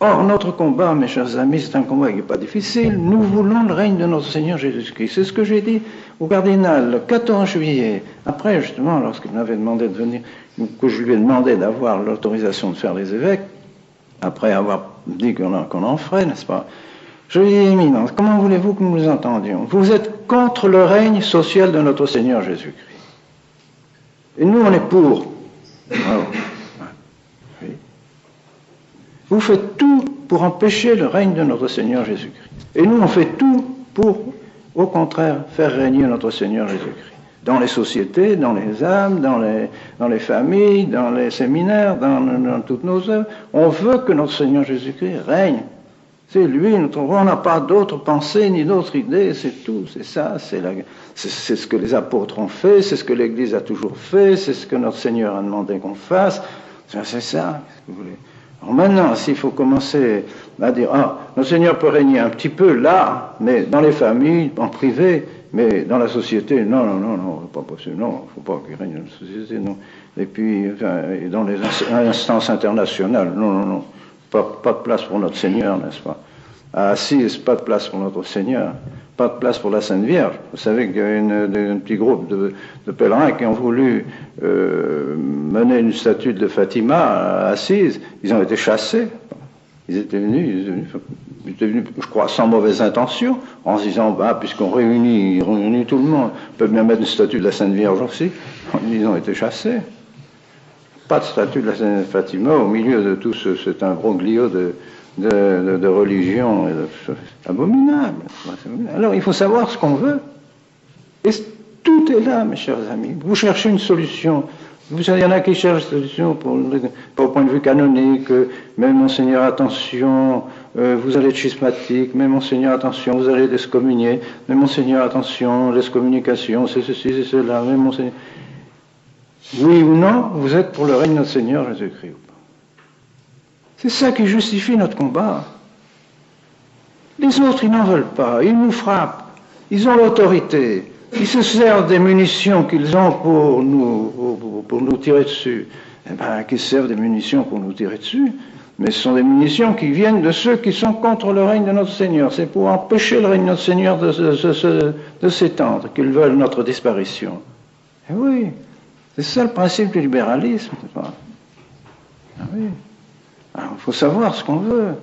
Or, notre combat, mes chers amis, c'est un combat qui n'est pas difficile. Nous voulons le règne de notre Seigneur Jésus-Christ. C'est ce que j'ai dit au cardinal le 14 juillet. Après, justement, lorsqu'il m'avait demandé de venir, que je lui ai demandé d'avoir l'autorisation de faire les évêques, après avoir dit qu'on en ferait, n'est-ce pas? Je lui ai dit, Éminence, comment voulez-vous que nous nous entendions? Vous êtes contre le règne social de notre Seigneur Jésus-Christ. Et nous, on est pour. Alors, oui. Vous faites tout pour empêcher le règne de notre Seigneur Jésus-Christ. Et nous, on fait tout pour, au contraire, faire régner notre Seigneur Jésus-Christ. Dans les sociétés, dans les âmes, dans les familles, dans les séminaires, dans toutes nos œuvres. On veut que notre Seigneur Jésus-Christ règne. C'est lui, on n'a pas d'autres pensées ni d'autres idées, c'est tout, c'est ça, c'est ce que les apôtres ont fait, c'est ce que l'Église a toujours fait, c'est ce que notre Seigneur a demandé qu'on fasse, c'est ça, si vous voulez. Alors maintenant, s'il faut commencer à dire, notre Seigneur peut régner un petit peu là, mais dans les familles, en privé, mais dans la société, non, pas possible, non, il ne faut pas qu'il règne dans la société, non. Et puis, dans les instances internationales, non. Pas de place pour notre Seigneur, n'est-ce pas? À Assise, pas de place pour notre Seigneur, pas de place pour la Sainte Vierge. Vous savez qu'il y a un petit groupe de pèlerins qui ont voulu mener une statue de Fatima à Assise. Ils ont été chassés. Ils étaient venus, je crois, sans mauvaise intention, en se disant, puisqu'on réunit tout le monde, on peut bien mettre une statue de la Sainte Vierge aussi. Ils ont été chassés. Pas de statue de la Sainte Fatima au milieu de tout cet imbroglio de religion abominable. Alors il faut savoir ce qu'on veut. Et tout est là, mes chers amis. Vous cherchez une solution. Vous savez, il y en a qui cherchent une solution pour au point de vue canonique. Mais Monseigneur, attention, vous allez être schismatique. Mais Monseigneur, attention, vous allez être excommunié. Mais Monseigneur, attention, l'excommunication, c'est ceci, c'est cela. Mais Monseigneur... Oui ou non, vous êtes pour le règne de notre Seigneur Jésus-Christ ou pas? C'est ça qui justifie notre combat. Les autres, ils n'en veulent pas, ils nous frappent, ils ont l'autorité, ils se servent des munitions qu'ils ont pour nous tirer dessus. Qu'ils servent des munitions pour nous tirer dessus, mais ce sont des munitions qui viennent de ceux qui sont contre le règne de notre Seigneur. C'est pour empêcher le règne de notre Seigneur de s'étendre, qu'ils veulent notre disparition. Et oui. C'est ça le principe du libéralisme, c'est pas? Ah oui. Alors, il faut savoir ce qu'on veut.